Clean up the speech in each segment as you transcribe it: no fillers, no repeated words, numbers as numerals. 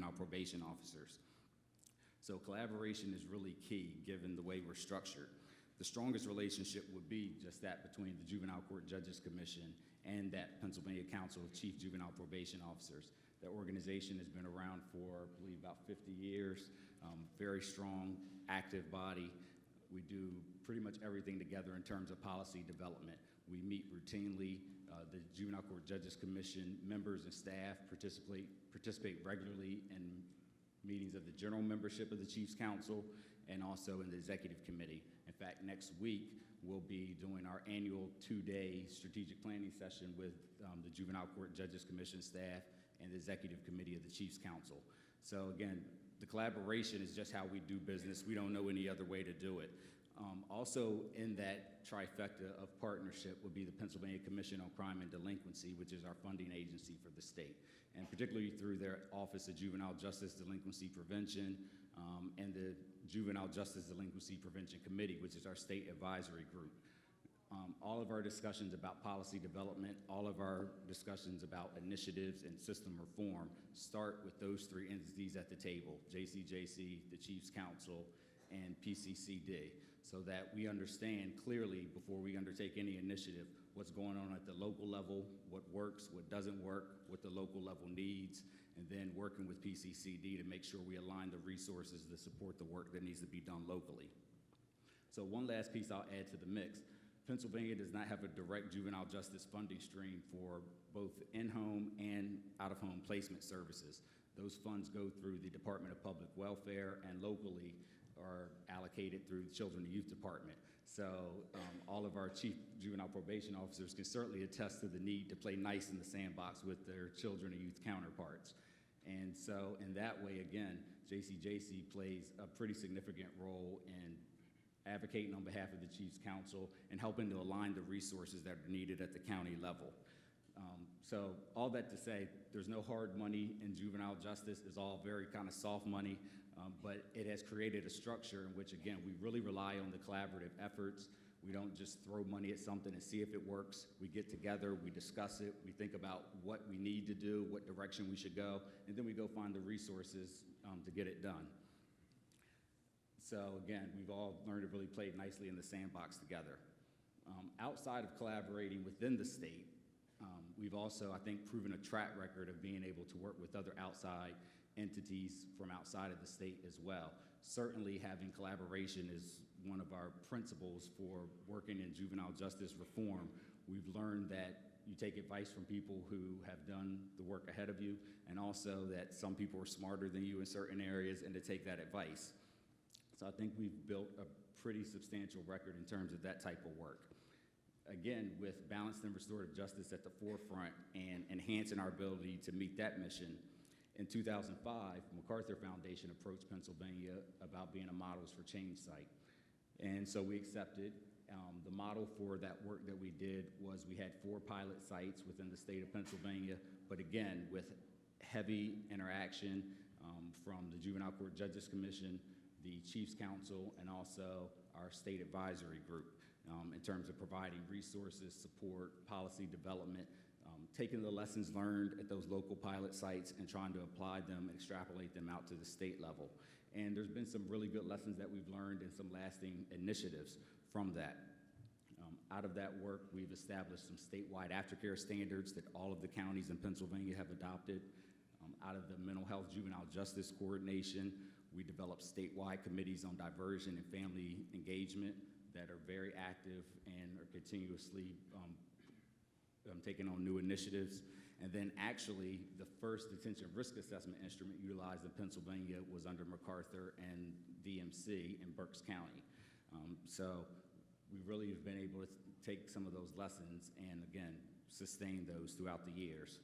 juvenile probation officers. So collaboration is really key given the way we're structured. The strongest relationship would be just that between the Juvenile Court Judges Commission and that Pennsylvania Council of Chief Juvenile Probation Officers. That organization has been around for, I believe, about 50 years, very strong, active body. We do pretty much everything together in terms of policy development. We meet routinely. The Juvenile Court Judges Commission members and staff participate regularly in meetings of the general membership of the Chiefs Council and also in the executive committee. In fact, next week, we'll be doing our annual 2-day strategic planning session with the Juvenile Court Judges Commission staff and the executive committee of the Chiefs Council. So again, the collaboration is just how we do business. We don't know any other way to do it. Also in that trifecta of partnership would be the Pennsylvania Commission on Crime and Delinquency, which is our funding agency for the state, and particularly through their Office of Juvenile Justice Delinquency Prevention and the Juvenile Justice Delinquency Prevention Committee, which is our state advisory group. All of our discussions about policy development, all of our discussions about initiatives and system reform start with those three entities at the table, JCJC, the Chiefs Council, and PCCD, so that we understand clearly before we undertake any initiative what's going on at the local level, what works, what doesn't work, what the local level needs, and then working with PCCD to make sure we align the resources to support the work that needs to be done locally. So one last piece I'll add to the mix. Pennsylvania does not have a direct juvenile justice funding stream for both in-home and out-of-home placement services. Those funds go through the Department of Public Welfare and locally are allocated through the Children and Youth Department. So all of our chief juvenile probation officers can certainly attest to the need to play nice in the sandbox with their children and youth counterparts. And so in that way, again, JCJC plays a pretty significant role in advocating on behalf of the Chiefs Council and helping to align the resources that are needed at the county level. So all that to say, there's no hard money in juvenile justice. It's all very kind of soft money, but it has created a structure in which, again, we really rely on the collaborative efforts. We don't just throw money at something and see if it works. We get together, we discuss it, we think about what we need to do, what direction we should go, and then we go find the resources to get it done. So again, we've all learned to really play nicely in the sandbox together. Outside of collaborating within the state, we've also, I think, proven a track record of being able to work with other outside entities from outside of the state as well. Certainly having collaboration is one of our principles for working in juvenile justice reform. We've learned that you take advice from people who have done the work ahead of you, and also that some people are smarter than you in certain areas, and to take that advice. So I think we've built a pretty substantial record in terms of that type of work. Again, with balanced and restorative justice at the forefront and enhancing our ability to meet that mission, in 2005, MacArthur Foundation approached Pennsylvania about being a Models for Change site. And so we accepted. The model for that work that we did was we had 4 pilot sites within the state of Pennsylvania, but again, with heavy interaction from the Juvenile Court Judges Commission, the Chiefs Council, and also our state advisory group in terms of providing resources, support, policy development, taking the lessons learned at those local pilot sites and trying to apply them and extrapolate them out to the state level. And there's been some really good lessons that we've learned and some lasting initiatives from that. Out of that work, we've established some statewide aftercare standards that all of the counties in Pennsylvania have adopted. Out of the Mental Health Juvenile Justice Coordination, we developed statewide committees on diversion and family engagement that are very active and are continuously taking on new initiatives. And then actually, the first detention risk assessment instrument utilized in Pennsylvania was under MacArthur and DMC in Berks County. So we really have been able to take some of those lessons and, again, sustain those throughout the years.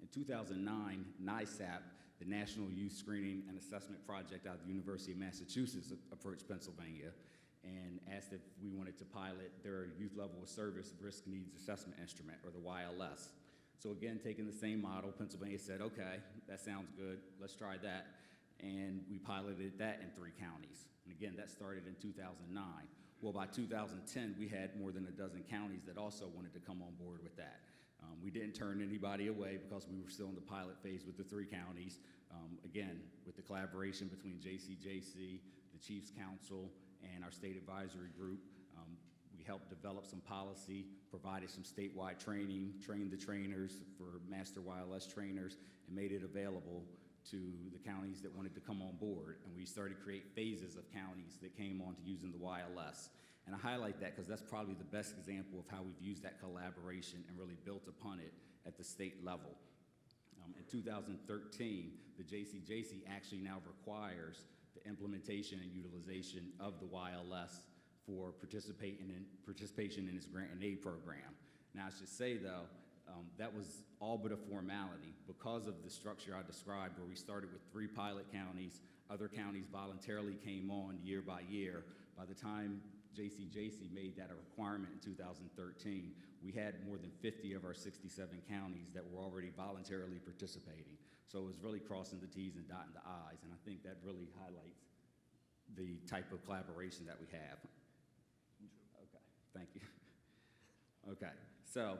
In 2009, NISAP, the National Youth Screening and Assessment Project out of the University of Massachusetts, approached Pennsylvania and asked if we wanted to pilot their Youth Level of Service Risk Needs Assessment Instrument, or the YLS. So again, taking the same model, Pennsylvania said, okay, that sounds good, let's try that. And we piloted that in 3 counties. And again, that started in 2009. Well, by 2010, we had more than a dozen counties that also wanted to come on board with that. We didn't turn anybody away because we were still in the pilot phase with the 3 counties. again, with the collaboration between JCJC, the Chiefs Council, and our state advisory group, we helped develop some policy, provided some statewide training, trained the trainers for master YLS trainers, and made it available to the counties that wanted to come on board. And we started to create phases of counties that came on to using the YLS. And I highlight that because that's probably the best example of how we've used that collaboration and really built upon it at the state level. In 2013, the JCJC actually now requires the implementation and utilization of the YLS for participation in its grant and aid program. Now, I should say, though, that was all but a formality because of the structure I described, where we started with 3 pilot counties. Other counties voluntarily came on year by year. By the time JCJC made that a requirement in 2013, we had more than 50 of our 67 counties that were already voluntarily participating. So it was really crossing the T's and dotting the I's, and I think that really highlights the type of collaboration that we have. Okay, thank you. Okay, so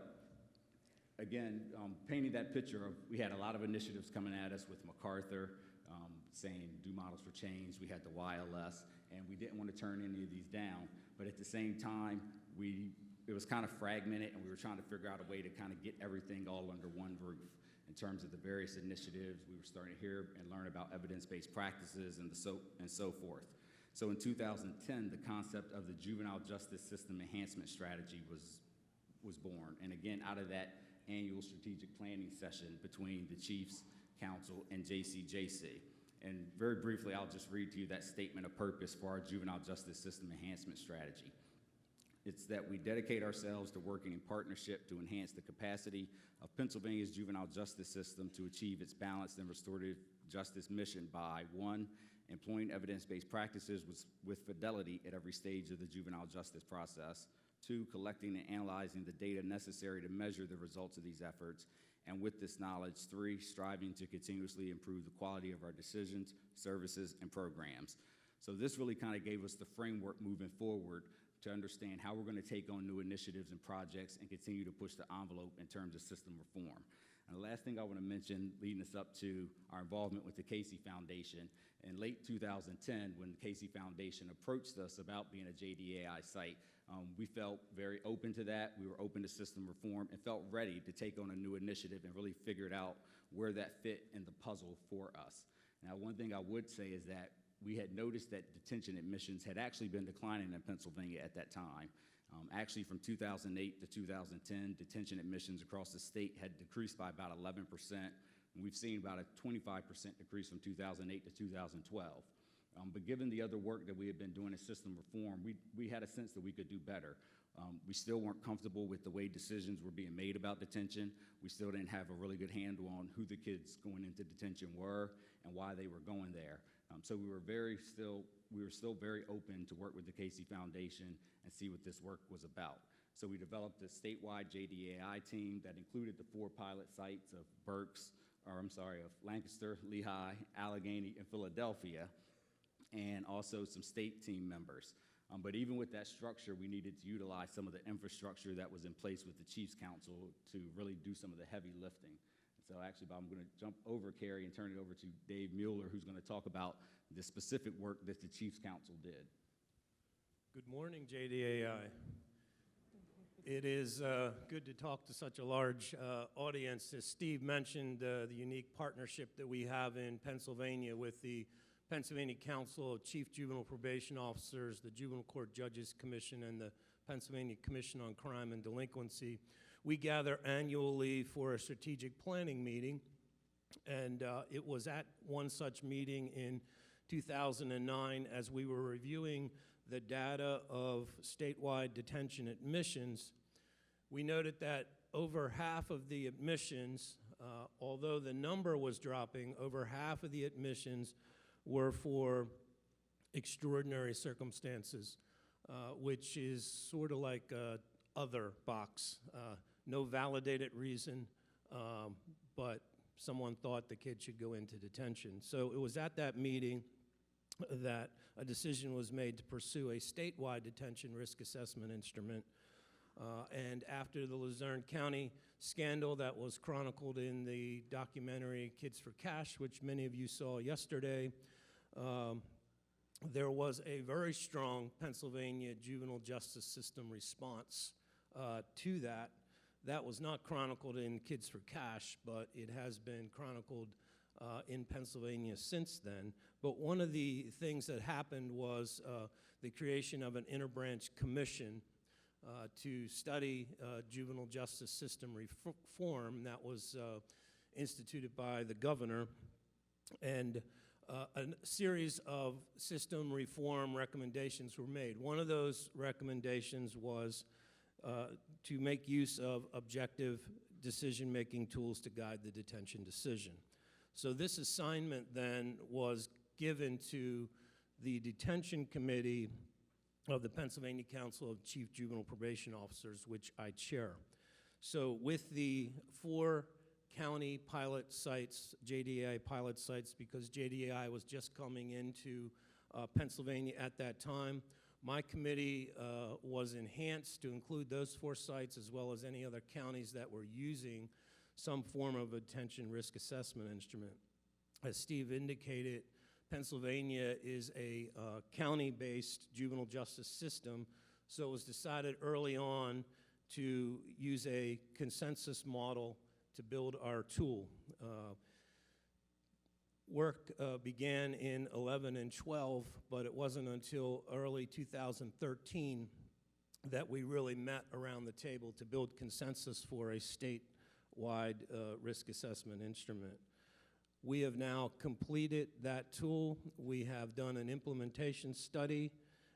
again, painting that picture of, we had a lot of initiatives coming at us with MacArthur, saying do models for change. We had the YLS, and we didn't want to turn any of these down, but at the same time, it was kind of fragmented, and we were trying to figure out a way to kind of get everything all under one roof. In terms of the various initiatives, we were starting to hear and learn about evidence-based practices and so forth. So in 2010, the concept of the Juvenile Justice System Enhancement Strategy was born. And again, out of that annual strategic planning session between the Chiefs Council and JCJC. And very briefly, I'll just read to you that statement of purpose for our Juvenile Justice System Enhancement Strategy. It's that we dedicate ourselves to working in partnership to enhance the capacity of Pennsylvania's juvenile justice system to achieve its balanced and restorative justice mission by, 1, employing evidence-based practices with fidelity at every stage of the juvenile justice process, 2, collecting and analyzing the data necessary to measure the results of these efforts, and with this knowledge, 3, striving to continuously improve the quality of our decisions, services, and programs. So this really kind of gave us the framework moving forward to understand how we're going to take on new initiatives and projects and continue to push the envelope in terms of system reform. And the last thing I want to mention, leading us up to our involvement with the Casey Foundation, in late 2010, when the Casey Foundation approached us about being a JDAI site, we felt very open to that. We were open to system reform and felt ready to take on a new initiative and really figured out where that fit in the puzzle for us. Now, one thing I would say is that we had noticed that detention admissions had actually been declining in Pennsylvania at that time. Actually, from 2008 to 2010, detention admissions across the state had decreased by about 11%. And we've seen about a 25% decrease from 2008 to 2012. But given the other work that we had been doing in system reform, we had a sense that we could do better. We still weren't comfortable with the way decisions were being made about detention. We still didn't have a really good handle on who the kids going into detention were and why they were going there. So we were still very open to work with the Casey Foundation and see what this work was about. So we developed a statewide JDAI team that included the 4 pilot sites of of Lancaster, Lehigh, Allegheny, and Philadelphia, and also some state team members. But even with that structure, we needed to utilize some of the infrastructure that was in place with the Chiefs Council to really do some of the heavy lifting. So actually, I'm going to jump over Carrie and turn it over to Dave Mueller, who's going to talk about the specific work that the Chiefs Council did. Good morning, JDAI. It is good to talk to such a large audience. As Steve mentioned, the unique partnership that we have in Pennsylvania with the Pennsylvania Council of Chief Juvenile Probation Officers, the Juvenile Court Judges Commission, and the Pennsylvania Commission on Crime and Delinquency. We gather annually for a strategic planning meeting, and it was at one such meeting in 2009 as we were reviewing the data of statewide detention admissions. We noted that over half of the admissions, although the number was dropping, over half of the admissions were for extraordinary circumstances, which is sort of like a other box. No validated reason, but someone thought the kid should go into detention. So it was at that meeting that a decision was made to pursue a statewide detention risk assessment instrument. And after the Luzerne County scandal that was chronicled in the documentary Kids for Cash, which many of you saw yesterday, there was a very strong Pennsylvania juvenile justice system response to that. That was not chronicled in Kids for Cash, but it has been chronicled in Pennsylvania since then. But one of the things that happened was the creation of an interbranch commission to study juvenile justice system reform that was instituted by the governor. And a series of system reform recommendations were made. One of those recommendations was to make use of objective decision-making tools to guide the detention decision. So this assignment then was given to the detention committee of the Pennsylvania Council of Chief Juvenile Probation Officers, which I chair. So with the 4 county pilot sites, JDAI pilot sites, because JDAI was just coming into Pennsylvania at that time, my committee was enhanced to include those 4 sites as well as any other counties that were using some form of a detention risk assessment instrument. As Steve indicated, Pennsylvania is a county-based juvenile justice system, so it was decided early on to use a consensus model to build our tool. Work began in 11 and 12, but it wasn't until early 2013 that we really met around the table to build consensus for a statewide risk assessment instrument. We have now completed that tool. We have done an implementation study,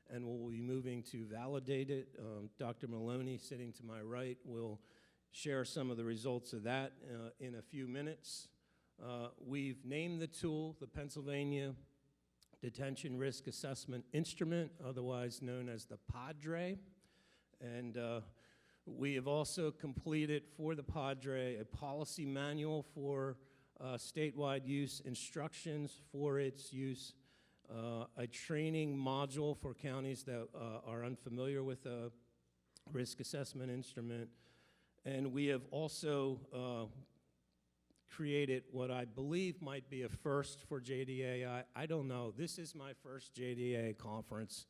and we'll be moving to validate it. Dr. Maloney, sitting to my right, will share some of the results of that in a few minutes. We've named the tool the Pennsylvania Detention Risk Assessment Instrument, otherwise known as the PADRE. And we have also completed for the PADRE a policy manual for statewide use, instructions for its use, a training module for counties that are unfamiliar with a risk assessment instrument. And we have also created what I believe might be a first for JDAI. I don't know. This is my first JDAI conference.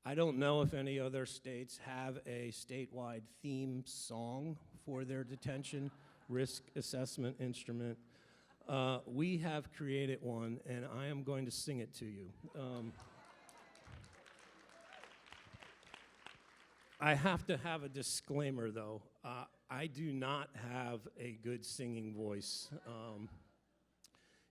I don't know if any other states have a statewide theme song for their detention risk assessment instrument. We have created one, and I am going to sing it to you. I have to have a disclaimer, though. I do not have a good singing voice.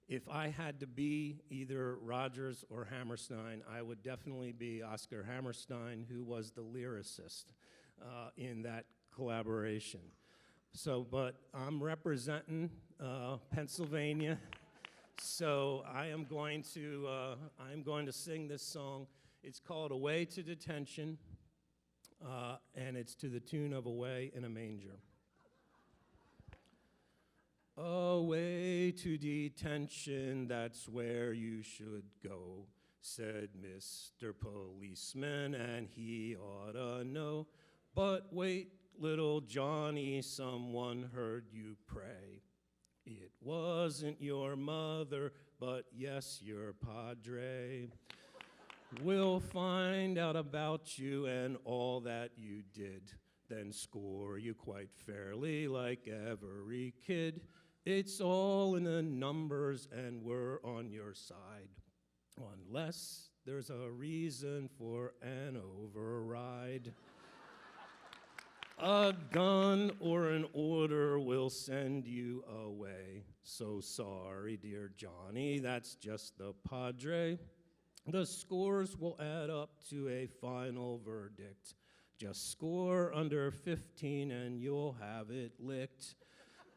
If I had to be either Rodgers or Hammerstein, I would definitely be Oscar Hammerstein, who was the lyricist in that collaboration. So, but I'm representing Pennsylvania, so I am going to sing this song. It's called "Away to Detention," and it's to the tune of "Away in a Manger." Away to detention, that's where you should go, said Mr. Policeman, and he oughta know. But wait, little Johnny, someone heard you pray. It wasn't your mother, but yes, your padre. We'll find out about you and all that you did, then score you quite fairly like every kid. It's all in the numbers and we're on your side, unless there's a reason for an override. A gun or an order will send you away. So sorry, dear Johnny, that's just the padre. The scores will add up to a final verdict. Just score under 15 and you'll have it licked.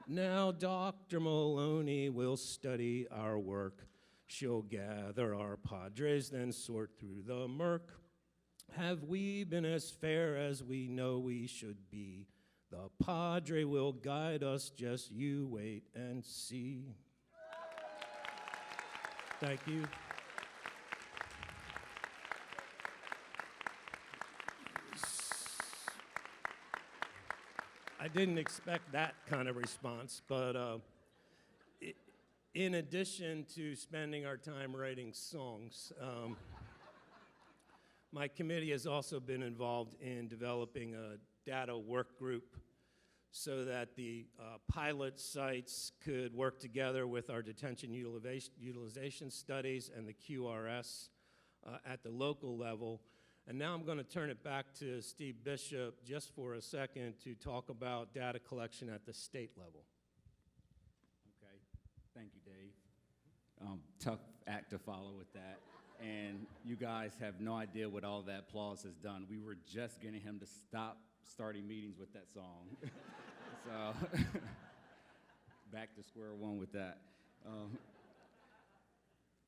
Now Dr. Maloney will study our work. She'll gather our padres, then sort through the murk. Have we been as fair as we know we should be? The padre will guide us, just you wait and see. Thank you. I didn't expect that kind of response, but in addition to spending our time writing songs, my committee has also been involved in developing a data work group so that the pilot sites could work together with our detention utilization studies and the QRS at the local level. And now I'm going to turn it back to Steve Bishop just for a second to talk about data collection at the state level. Okay, thank you, Dave. Tough act to follow with that. And you guys have no idea what all that applause has done. We were just getting him to stop starting meetings with that song. So, back to square one with that.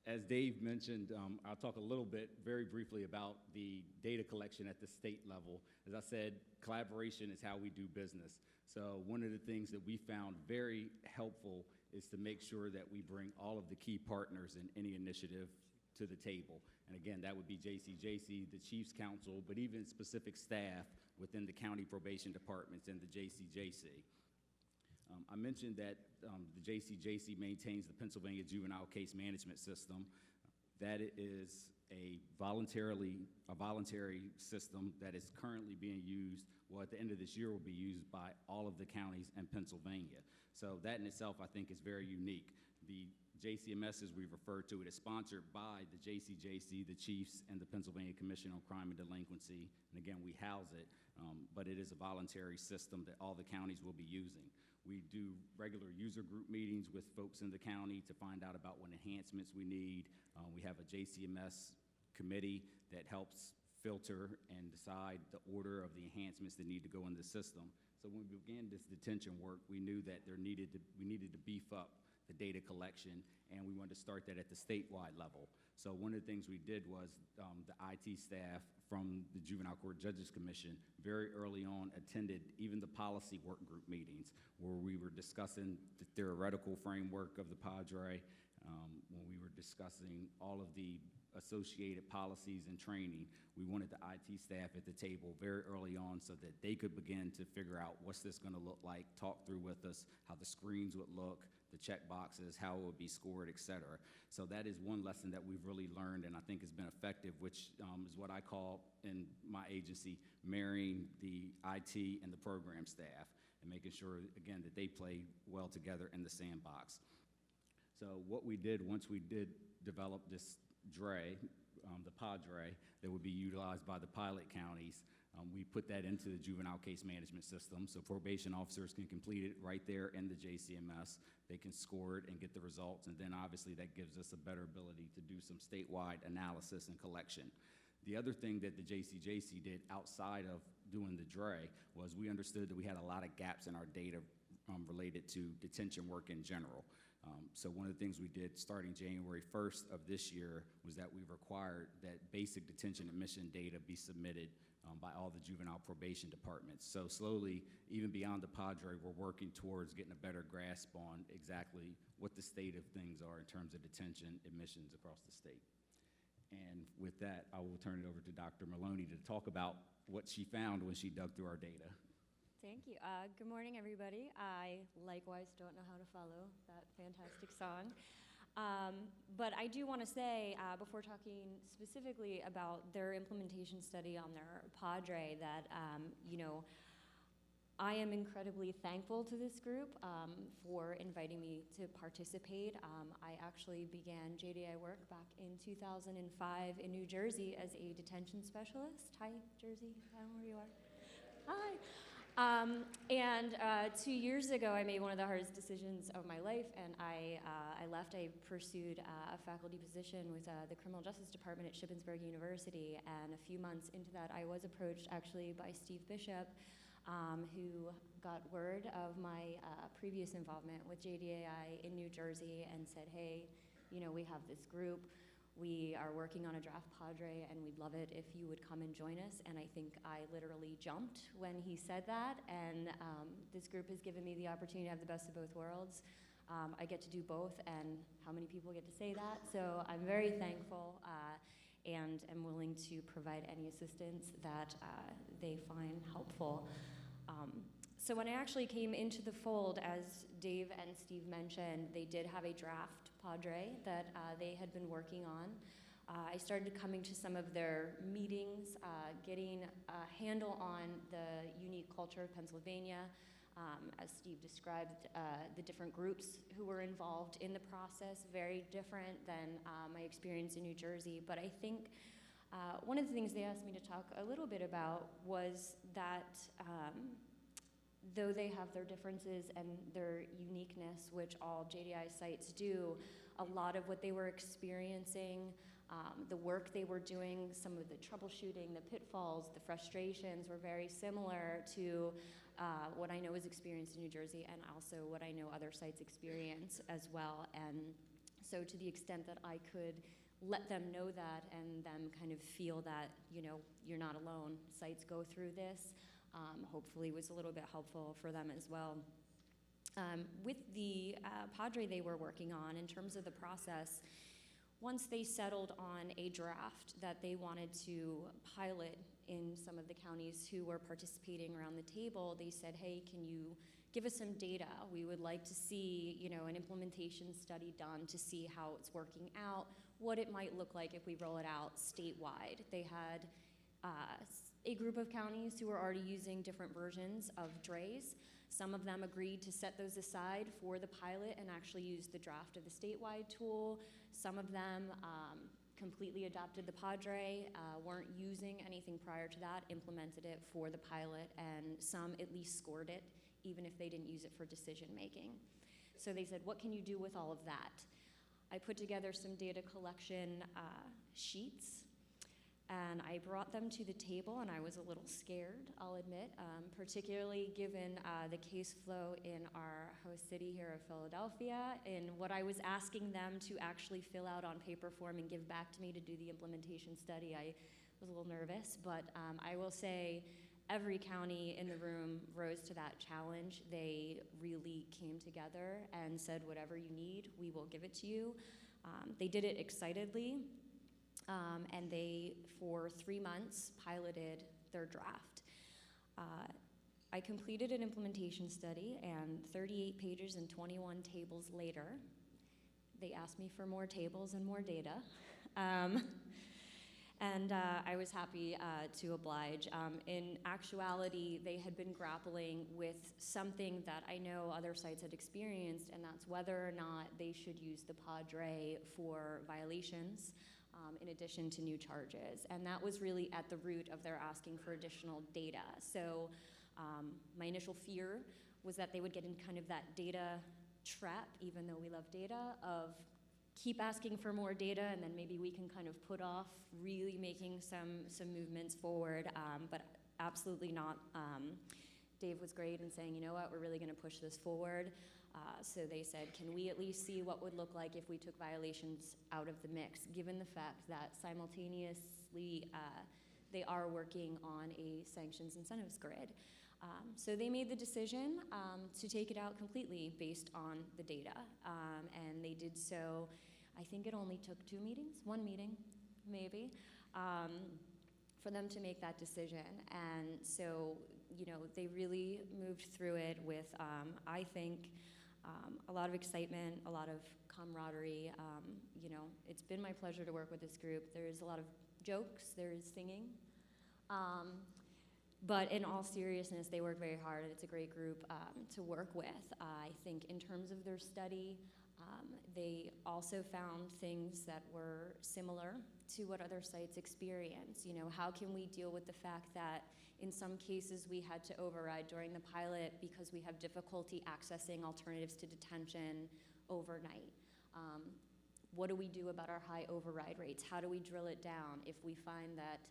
As Dave mentioned, I'll talk a little bit, very briefly, about the data collection at the state level. As I said, collaboration is how we do business. So one of the things that we found very helpful is to make sure that we bring all of the key partners in any initiative to the table. And again, that would be JCJC, the Chiefs Council, but even specific staff within the county probation departments and the JCJC. I mentioned that the JCJC maintains the Pennsylvania Juvenile Case Management System. That is a voluntary system that is currently being used, well, at the end of this year will be used by all of the counties in Pennsylvania. So that in itself, I think, is very unique. The JCMS, as we refer to it, is sponsored by the JCJC, the Chiefs, and the Pennsylvania Commission on Crime and Delinquency. And again, we house it, but it is a voluntary system that all the counties will be using. We do regular user group meetings with folks in the county to find out about what enhancements we need. We have a JCMS committee that helps filter and decide the order of the enhancements that need to go in the system. So when we began this detention work, we knew that we needed to beef up the data collection, and we wanted to start that at the statewide level. So one of the things we did was the IT staff from the Juvenile Court Judges Commission very early on attended even the policy work group meetings where we were discussing the theoretical framework of the Padre, when we were discussing all of the associated policies and training. We wanted the IT staff at the table very early on so that they could begin to figure out what's this going to look like, talk through with us how the screens would look, the check boxes, how it would be scored, et cetera. So that is one lesson that we've really learned and I think has been effective, which is what I call in my agency marrying the IT and the program staff and making sure, again, that they play well together in the sandbox. So what we did once we did develop this DRE, the Padre, that would be utilized by the pilot counties, we put that into the juvenile case management system so probation officers can complete it right there in the JCMS. They can score it and get the results, and then obviously that gives us a better ability to do some statewide analysis and collection. The other thing that the JCJC did outside of doing the DRE was we understood that we had a lot of gaps in our data related to detention work in general. So one of the things we did starting January 1st of this year was that we required that basic detention admission data be submitted by all the juvenile probation departments. So slowly, even beyond the Padre, we're working towards getting a better grasp on exactly what the state of things are in terms of detention admissions across the state. And with that, I will turn it over to Dr. Maloney to talk about what she found when she dug through our data. Thank you. Good morning, everybody. I likewise don't know how to follow that fantastic song. But I do want to say, before talking specifically about their implementation study on their Padre, that, I am incredibly thankful to this group for inviting me to participate. I actually began JDI work back in 2005 in New Jersey as a detention specialist. Hi, Jersey. I don't know where you are. Hi. 2 years ago, I made one of the hardest decisions of my life, and I left. I pursued a faculty position with the Criminal Justice Department at Shippensburg University, and a few months into that, I was approached actually by Steve Bishop, who got word of my previous involvement with JDAI in New Jersey and said, hey, we have this group. We are working on a draft Padre, and we'd love it if you would come and join us. And I think I literally jumped when he said that. And this group has given me the opportunity to have the best of both worlds. I get to do both, and how many people get to say that? So I'm very thankful and am willing to provide any assistance that they find helpful. So when I actually came into the fold, as Dave and Steve mentioned, they did have a draft Padre that they had been working on. I started coming to some of their meetings, getting a handle on the unique culture of Pennsylvania. As Steve described, the different groups who were involved in the process, very different than my experience in New Jersey. But I think one of the things they asked me to talk a little bit about was that though they have their differences and their uniqueness, which all JDI sites do, a lot of what they were experiencing, the work they were doing, some of the troubleshooting, the pitfalls, the frustrations were very similar to what I know is experienced in New Jersey and also what I know other sites experience as well. And so to the extent that I could let them know that and them kind of feel that, you know, you're not alone, sites go through this, hopefully was a little bit helpful for them as well. With the Padre they were working on, in terms of the process, once they settled on a draft that they wanted to pilot in some of the counties who were participating around the table, they said, hey, can you give us some data? We would like to see, you know, an implementation study done to see how it's working out, what it might look like if we roll it out statewide. They had a group of counties who were already using different versions of DRAs. Some of them agreed to set those aside for the pilot and actually use the draft of the statewide tool. Some of them completely adopted the Padre, weren't using anything prior to that, implemented it for the pilot, and some at least scored it, even if they didn't use it for decision making. So they said, what can you do with all of that? I put together some data collection sheets, and I brought them to the table, and I was a little scared, I'll admit, particularly given the case flow in our host city here of Philadelphia, and what I was asking them to actually fill out on paper form and give back to me to do the implementation study. I was a little nervous, but I will say every county in the room rose to that challenge. They really came together and said, whatever you need, we will give it to you. They did it excitedly. And they, for 3 months, piloted their draft. I completed an implementation study, and 38 pages and 21 tables later, they asked me for more tables and more data. And I was happy to oblige. In actuality, they had been grappling with something that I know other sites had experienced, and that's whether or not they should use the Padre for violations, in addition to new charges. And that was really at the root of their asking for additional data. So my initial fear was that they would get in kind of that data trap, even though we love data, of keep asking for more data and then maybe we can kind of put off really making some movements forward, but absolutely not. Dave was great in saying, you know what, we're really gonna push this forward. So they said, can we at least see what would look like if we took violations out of the mix, given the fact that simultaneously they are working on a sanctions incentives grid. So they made the decision to take it out completely based on the data, and they did so. I think it only took 2 meetings, 1 meeting maybe, for them to make that decision. And so, you know, they really moved through it with, I think, a lot of excitement, a lot of camaraderie. You know, it's been my pleasure to work with this group. There's a lot of jokes, there's singing. But in all seriousness, they work very hard. It's a great group to work with. I think in terms of their study, they also found things that were similar to what other sites experience. You know, how can we deal with the fact that in some cases we had to override during the pilot because we have difficulty accessing alternatives to detention overnight? What do we do about our high override rates? How do we drill it down if we find that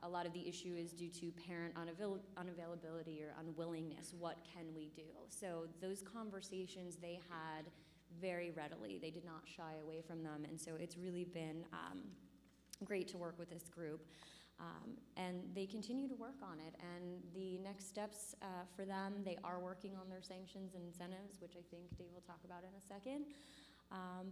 a lot of the issue is due to parent unavailability or unwillingness? What can we do? So those conversations they had very readily. They did not shy away from them, and so it's really been great to work with this group. And they continue to work on it, and the next steps for them, they are working on their sanctions and incentives, which I think Dave will talk about in a second,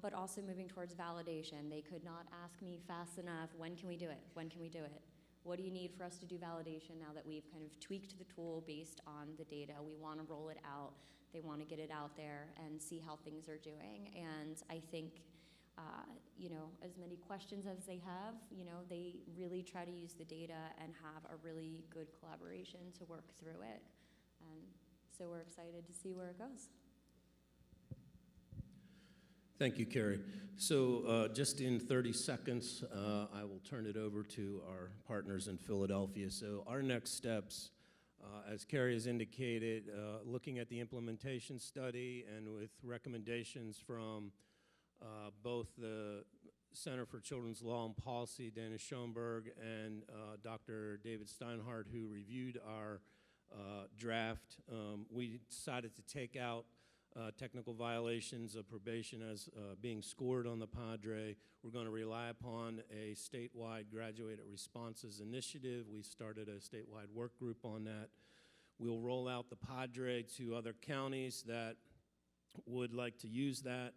but also moving towards validation. They could not ask me fast enough, when can we do it? When can we do it? what do you need for us to do validation now that we've kind of tweaked the tool based on the data? We want to roll it out. They want to get it out there and see how things are doing. And I think, as many questions as they have, they really try to use the data and have a really good collaboration to work through it. And so we're excited to see where it goes. Thank you, Carrie. So just in 30 seconds, I will turn it over to our partners in Philadelphia. So our next steps, as Carrie has indicated, looking at the implementation study and with recommendations from both the Center for Children's Law and Policy, Dana Schoenberg, and Dr. David Steinhardt, who reviewed our draft, we decided to take out technical violations of probation as being scored on the Padre. We're going to rely upon a statewide graduated responses initiative. We started a statewide work group on that. We'll roll out the Padre to other counties that would like to use that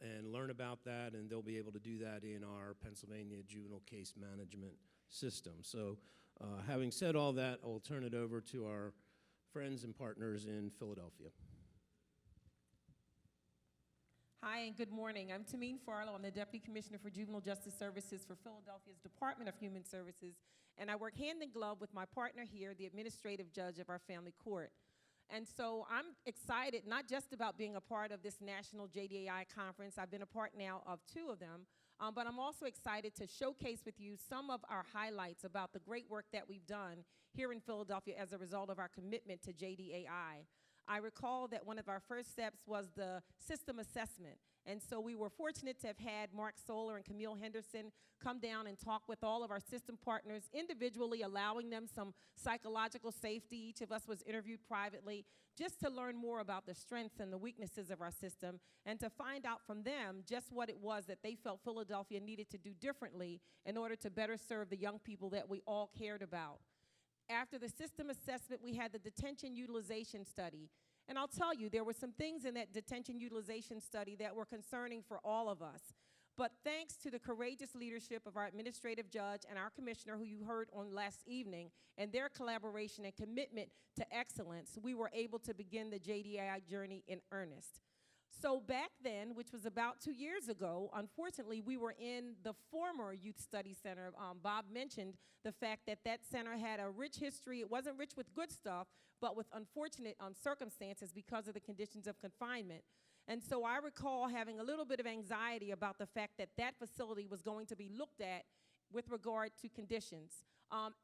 and learn about that, and they'll be able to do that in our Pennsylvania juvenile case management system. So having said all that, I will turn it over to our friends and partners in Philadelphia. Hi, and good morning. I'm Tameen Farlow. I'm the Deputy Commissioner for Juvenile Justice Services for Philadelphia's Department of Human Services, and I work hand in glove with my partner here, the administrative judge of our family court. And so I'm excited not just about being a part of this national JDAI conference. I've been a part now of 2 of them, but I'm also excited to showcase with you some of our highlights about the great work that we've done here in Philadelphia as a result of our commitment to JDAI. I recall that one of our first steps was the system assessment. And so we were fortunate to have had Mark Soler and Camille Henderson come down and talk with all of our system partners individually, allowing them some psychological safety. Each of us was interviewed privately just to learn more about the strengths and the weaknesses of our system and to find out from them just what it was that they felt Philadelphia needed to do differently in order to better serve the young people that we all cared about. After the system assessment, we had the detention utilization study. And I'll tell you, there were some things in that detention utilization study that were concerning for all of us. But thanks to the courageous leadership of our administrative judge and our commissioner, who you heard on last evening, and their collaboration and commitment to excellence, we were able to begin the JDAI journey in earnest. So back then, which was about 2 years ago, unfortunately, we were in the former Youth Study Center. Bob mentioned the fact that that center had a rich history. It wasn't rich with good stuff, but with unfortunate circumstances because of the conditions of confinement. And so I recall having a little bit of anxiety about the fact that that facility was going to be looked at with regard to conditions.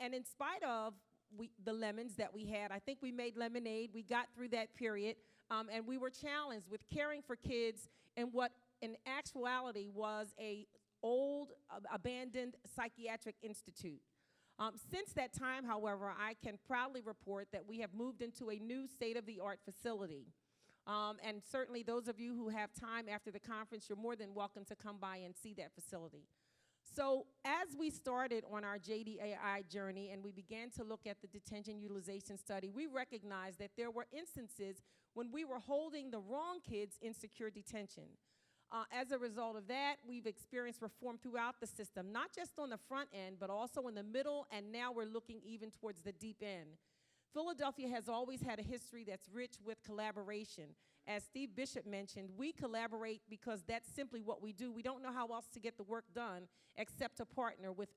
And in spite of the lemons that we had, I think we made lemonade. We got through that period. And we were challenged with caring for kids in what in actuality was a old abandoned psychiatric institute. Since that time, however, I can proudly report that we have moved into a new state-of-the-art facility. And certainly those of you who have time after the conference, you're more than welcome to come by and see that facility. So as we started on our JDAI journey and we began to look at the detention utilization study, we recognized that there were instances when we were holding the wrong kids in secure detention. As a result of that, we've experienced reform throughout the system, not just on the front end, but also in the middle, and now we're looking even towards the deep end. Philadelphia has always had a history that's rich with collaboration. As Steve Bishop mentioned, we collaborate because that's simply what we do. We don't know how else to get the work done except to partner with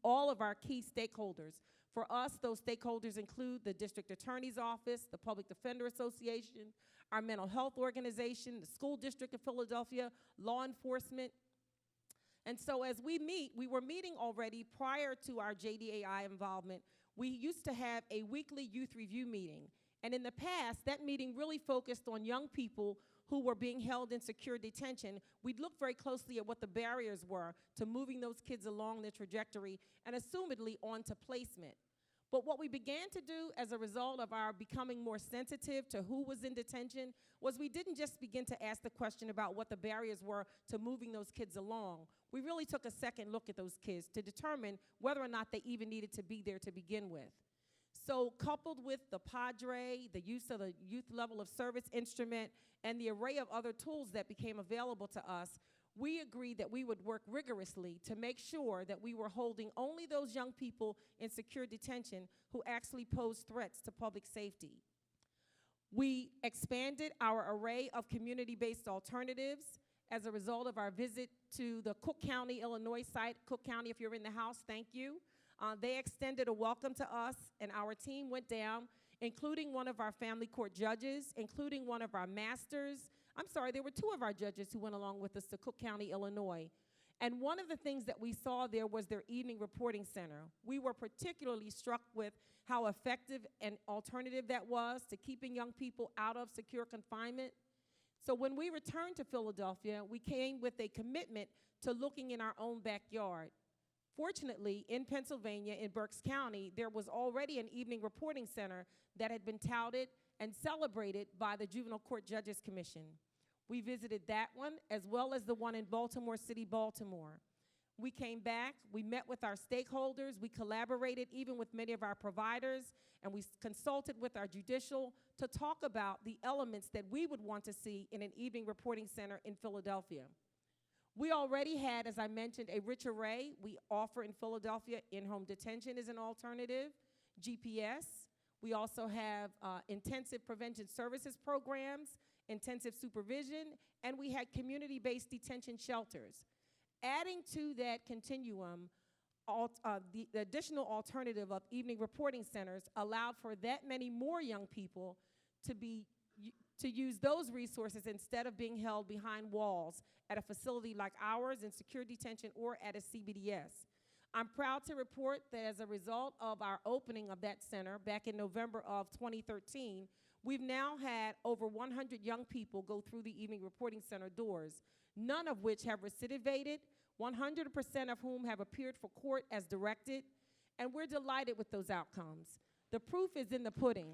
all of our key stakeholders. For us, those stakeholders include the District Attorney's Office, the Public Defender Association, our mental health organization, the School District of Philadelphia, law enforcement. And so as we meet, we were meeting already prior to our JDAI involvement. We used to have a weekly youth review meeting. And in the past, that meeting really focused on young people who were being held in secure detention. We'd look very closely at what the barriers were to moving those kids along the trajectory and assumedly onto placement. But what we began to do as a result of our becoming more sensitive to who was in detention was we didn't just begin to ask the question about what the barriers were to moving those kids along. We really took a second look at those kids to determine whether or not they even needed to be there to begin with. So coupled with the Padre, the use of the youth level of service instrument, and the array of other tools that became available to us, we agreed that we would work rigorously to make sure that we were holding only those young people in secure detention who actually pose threats to public safety. We expanded our array of community-based alternatives as a result of our visit to the Cook County, Illinois site. Cook County, if you're in the house, thank you. They extended a welcome to us, and our team went down, including one of our family court judges, including one of our masters. I'm sorry, there were 2 of our judges who went along with us to Cook County, Illinois. And one of the things that we saw there was their evening reporting center. We were particularly struck with how effective and alternative that was to keeping young people out of secure confinement. So when we returned to Philadelphia, we came with a commitment to looking in our own backyard. Fortunately, in Pennsylvania, in Berks County, there was already an evening reporting center that had been touted and celebrated by the Juvenile Court Judges Commission. We visited that one, as well as the one in Baltimore City, Baltimore. We came back, we met with our stakeholders, we collaborated even with many of our providers, and we consulted with our judicial to talk about the elements that we would want to see in an evening reporting center in Philadelphia. We already had, as I mentioned, a rich array. We offer in Philadelphia in-home detention as an alternative, GPS. We also have intensive prevention services programs, intensive supervision, and we had community-based detention shelters. Adding to that continuum, the additional alternative of evening reporting centers allowed for that many more young people to use those resources instead of being held behind walls at a facility like ours in secure detention or at a CBDS. I'm proud to report that as a result of our opening of that center back in November of 2013, we've now had over 100 young people go through the evening reporting center doors, none of which have recidivated, 100% of whom have appeared for court as directed, and we're delighted with those outcomes. The proof is in the pudding.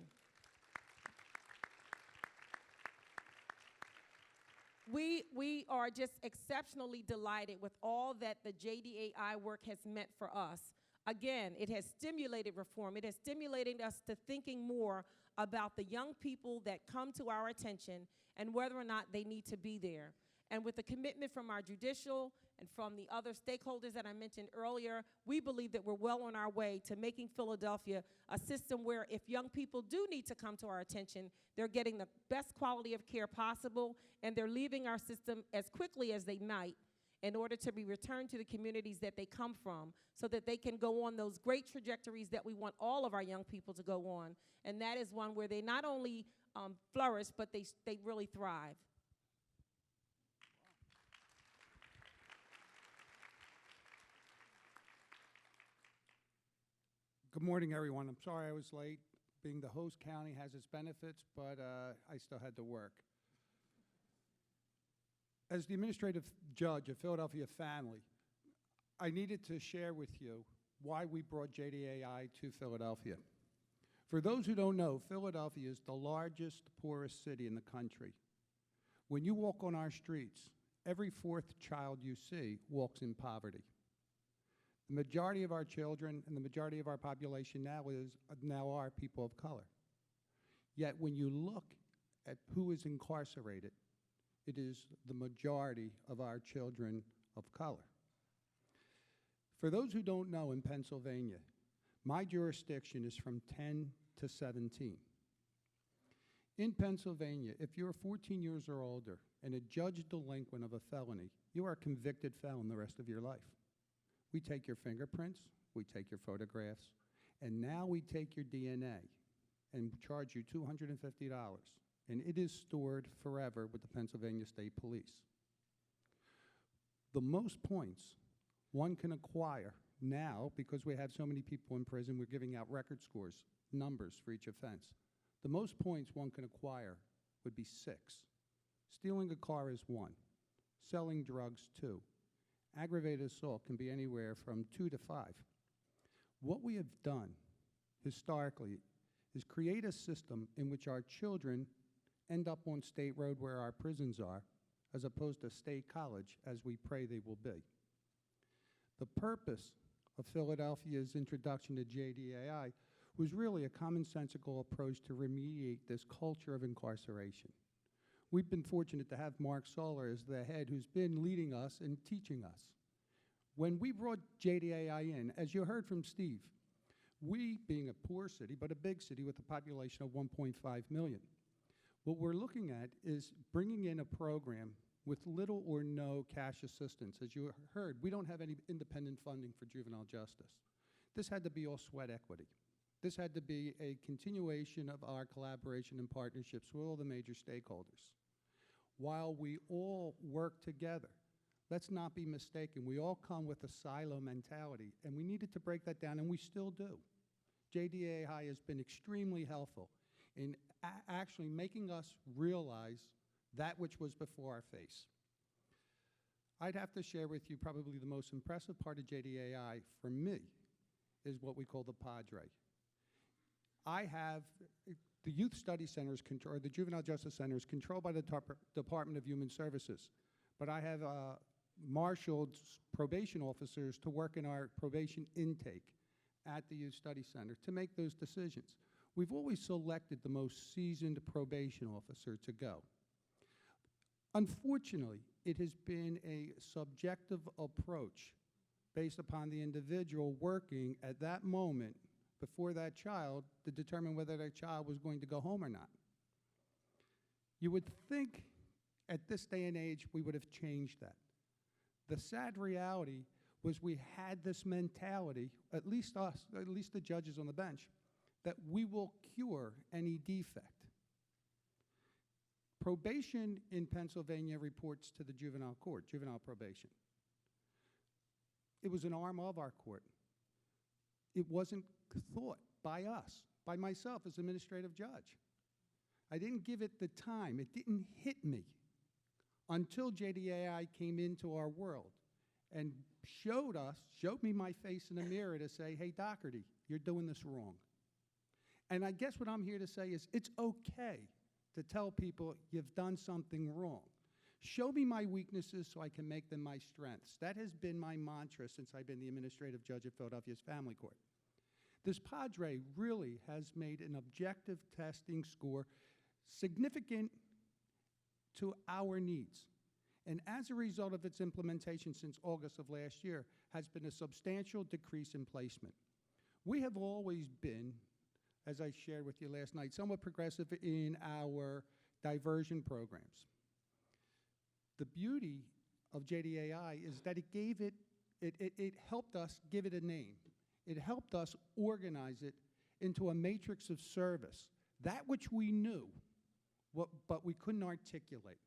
We are just exceptionally delighted with all that the JDAI work has meant for us. Again, it has stimulated reform. It has stimulated us to thinking more about the young people that come to our attention and whether or not they need to be there. And with the commitment from our judicial and from the other stakeholders that I mentioned earlier, we believe that we're well on our way to making Philadelphia a system where if young people do need to come to our attention, they're getting the best quality of care possible, and they're leaving our system as quickly as they might in order to be returned to the communities that they come from so that they can go on those great trajectories that we want all of our young people to go on. And that is one where they not only flourish, but they really thrive. Good morning, everyone. I'm sorry I was late. Being the host county has its benefits, but I still had to work. As the administrative judge of Philadelphia Family, I needed to share with you why we brought JDAI to Philadelphia. For those who don't know, Philadelphia is the largest, poorest city in the country. When you walk on our streets, every 4th child you see walks in poverty. The majority of our children and the majority of our population now are people of color. Yet when you look at who is incarcerated, it is the majority of our children of color. For those who don't know, in Pennsylvania, my jurisdiction is from 10 to 17. In Pennsylvania, if you're 14 years or older and a judge delinquent of a felony, you are a convicted felon the rest of your life. We take your fingerprints, we take your photographs, and now we take your DNA and charge you $250, and it is stored forever with the Pennsylvania State Police. The most points one can acquire now, because we have so many people in prison, we're giving out record scores, numbers for each offense. The most points one can acquire would be 6. Stealing a car is 1. Selling drugs, 2. Aggravated assault can be anywhere from 2 to 5. What we have done historically is create a system in which our children end up on state road where our prisons are, as opposed to state college, as we pray they will be. The purpose of Philadelphia's introduction to JDAI was really a commonsensical approach to remediate this culture of incarceration. we've been fortunate to have Mark Solar as the head who's been leading us and teaching us. When we brought JDAI in, as you heard from Steve, we, being a poor city, but a big city with a population of 1.5 million, what we're looking at is bringing in a program with little or no cash assistance. As you heard, we don't have any independent funding for juvenile justice. This had to be all sweat equity. This had to be a continuation of our collaboration and partnerships with all the major stakeholders. While we all work together, let's not be mistaken, we all come with a silo mentality, and we needed to break that down, and we still do. JDAI has been extremely helpful in actually making us realize that which was before our face. I'd have to share with you probably the most impressive part of JDAI for me is what we call the Padre. I have the Youth Study Centers, or the Juvenile Justice Center is controlled by the Department of Human Services, but I have marshaled probation officers to work in our probation intake at the Youth Study Center to make those decisions. We've always selected the most seasoned probation officer to go. Unfortunately, it has been a subjective approach based upon the individual working at that moment before that child to determine whether that child was going to go home or not. You would think at this day and age we would have changed that. The sad reality was we had this mentality, at least us, at least the judges on the bench, that we will cure any defect. Probation in Pennsylvania reports to the juvenile court, juvenile probation. It was an arm of our court. It wasn't thought by us, by myself as administrative judge. I didn't give it the time. It didn't hit me until JDAI came into our world and showed me my face in the mirror to say, hey, Doherty, you're doing this wrong. And I guess what I'm here to say is it's okay to tell people you've done something wrong. Show me my weaknesses so I can make them my strengths. That has been my mantra since I've been the administrative judge at Philadelphia's Family Court. This Padre really has made an objective testing score significant to our needs. And as a result of its implementation since August of last year, has been a substantial decrease in placement. We have always been, as I shared with you last night, somewhat progressive in our diversion programs. The beauty of JDAI is that it helped us give it a name. It helped us organize it into a matrix of service, that which we knew, but we couldn't articulate.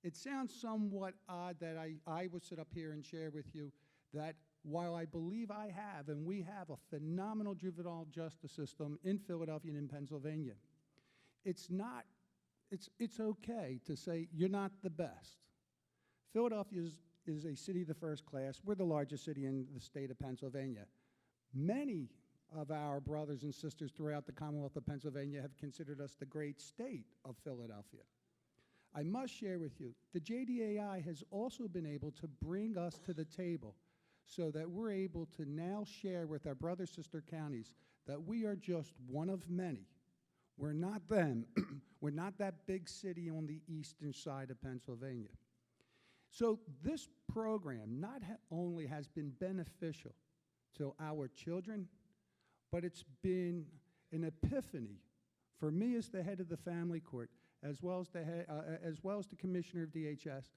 It sounds somewhat odd that I would sit up here and share with you that while I believe I have, and we have a phenomenal juvenile justice system in Philadelphia and in Pennsylvania, it's okay to say you're not the best. Philadelphia is a city of the first class. We're the largest city in the state of Pennsylvania. Many of our brothers and sisters throughout the Commonwealth of Pennsylvania have considered us the great state of Philadelphia. I must share with you, the JDAI has also been able to bring us to the table so that we're able to now share with our brother sister counties that we are just one of many. We're not them. We're not that big city on the eastern side of Pennsylvania. So this program not only has been beneficial to our children, but it's been an epiphany for me as the head of the family court, as well as the commissioner of DHS,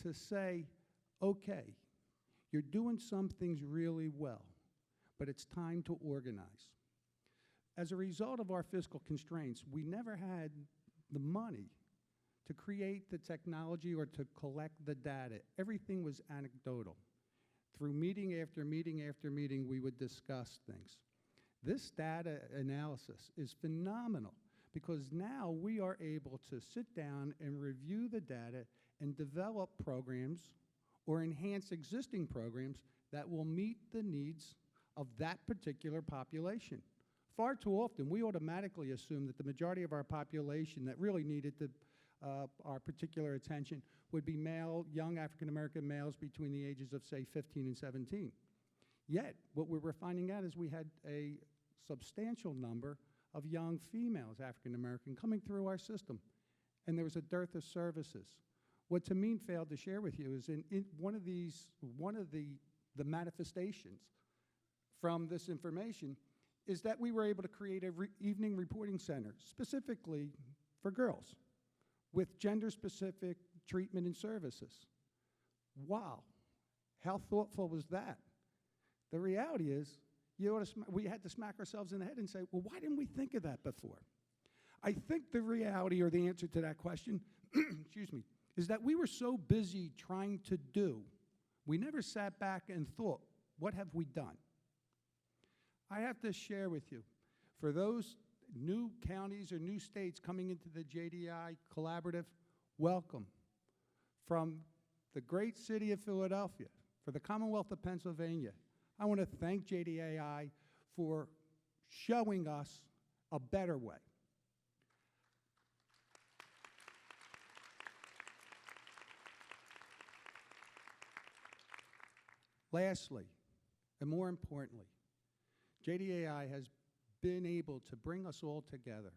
to say, okay, you're doing some things really well, but it's time to organize. As a result of our fiscal constraints, we never had the money to create the technology or to collect the data. Everything was anecdotal. Through meeting after meeting after meeting, we would discuss things. This data analysis is phenomenal because now we are able to sit down and review the data and develop programs or enhance existing programs that will meet the needs of that particular population. Far too often, we automatically assume that the majority of our population that really needed our particular attention would be male, young African-American males between the ages of, say, 15 and 17. Yet, what we were finding out is we had a substantial number of young females, African-American, coming through our system. and there was a dearth of services. What Tameen failed to share with you is in one of the manifestations from this information is that we were able to create a evening reporting center specifically for girls with gender-specific treatment and services. Wow, how thoughtful was that? The reality is, we had to smack ourselves in the head and say, well, why didn't we think of that before? I think the reality or the answer to that question, excuse me, is that we were so busy trying to do, we never sat back and thought, what have we done? I have to share with you, for those new counties or new states coming into the JDI Collaborative, welcome. From the great city of Philadelphia, for the Commonwealth of Pennsylvania, I want to thank JDAI for showing us a better way. Lastly, and more importantly, JDAI has been able to bring us all together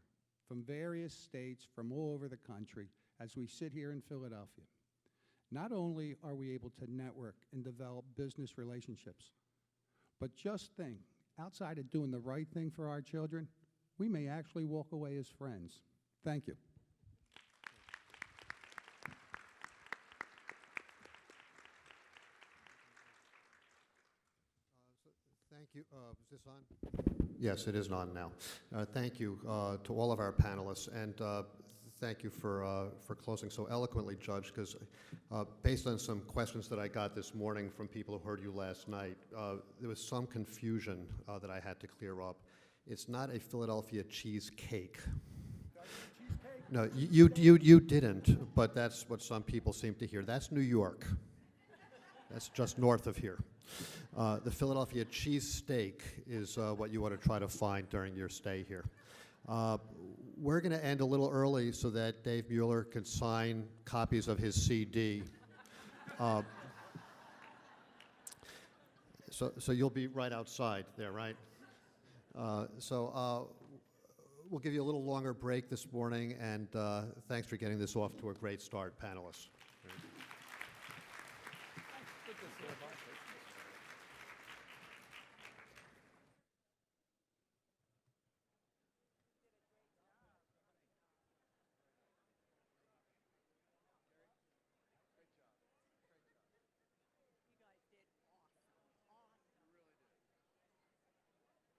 from various states, from all over the country, as we sit here in Philadelphia. Not only are we able to network and develop business relationships, but just think, outside of doing the right thing for our children, we may actually walk away as friends. Thank you. Thank you. Is this on? Yes, it is on now. Thank you to all of our panelists, and thank you for closing so eloquently, Judge, because based on some questions that I got this morning from people who heard you last night, there was some confusion that I had to clear up. It's not a Philadelphia cheesecake. No, you didn't, but that's what some people seem to hear. That's New York. That's just north of here. The Philadelphia cheesesteak is what you want to try to find during your stay here. We're going to end a little early so that Dave Mueller can sign copies of his CD. So you'll be right outside there, right? We'll give you a little longer break this morning, and thanks for getting this off to a great start, panelists.